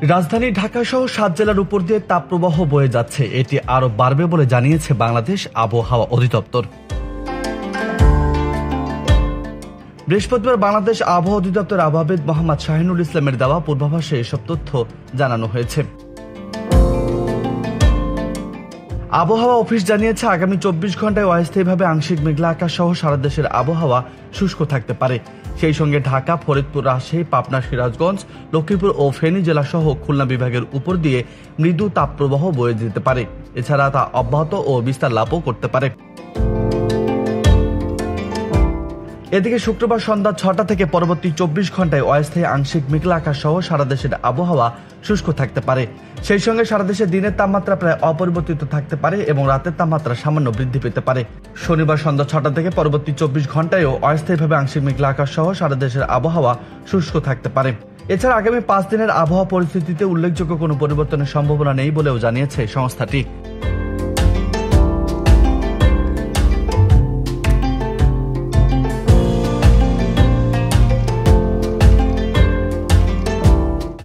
রাজধানী ঢাকা সহ 7 জেলার উপর দিয়ে তাপপ্রবাহ বয়ে যাচ্ছে। এটি আরও বাড়বে বলে জানিয়েছে বাংলাদেশ আবহাওয়া অধিদপ্তর। বৃহস্পতিবার বাংলাদেশ আবহাওয়া অধিদপ্তর আবহাওয়াবিদ মোহাম্মদ শাহিনুল ইসলামের দেওয়া পূর্বাভাসে এসব তথ্য জানানো হয়েছে। আবহাওয়া অফিস জানিয়েছে, আগামী 24 ঘন্টায় অস্থায়ীভাবে আংশিক মেঘলা আকাশ সহ সারা দেশের আবহাওয়া শুষ্ক থাকতে পারে। সেই সঙ্গে ঢাকা, ফরিদপুর, রাজশাহী, পাবনা, সিরাজগঞ্জ, লক্ষ্মীপুর ও ফেনী জেলা সহ খুলনা বিভাগের উপর দিয়ে মৃদু তাপপ্রবাহ বয়ে যেতে পারে। এছাড়া তা অব্যাহত ও বিস্তার লাভও করতে পারে। এদিকে শুক্রবার সন্ধ্যা 6টা থেকে পরবর্তী 24 ঘন্টায় অস্থায়ী আংশিক মেঘলা আকাশ সহ সারা দেশের আবহাওয়া শুষ্ক থাকতে পারে। সেই সঙ্গে সারা দেশে দিনের তাপমাত্রা প্রায় অপরিবর্তিত থাকতে পারে এবং রাতের তাপমাত্রা সামান্য বৃদ্ধি পেতে পারে। শনিবার সন্ধ্যা 6টা থেকে পরবর্তী 24 ঘন্টায়ও অস্থায়ীভাবে আংশিক মেঘলা আকাশ সহ সারা দেশের আবহাওয়া শুষ্ক থাকতে পারে। এছাড়া আগামী 5 দিনের আবহাওয়া পরিস্থিতিতে উল্লেখযোগ্য কোনো পরিবর্তনের সম্ভাবনা নেই বলেও জানিয়েছে সংস্থাটি।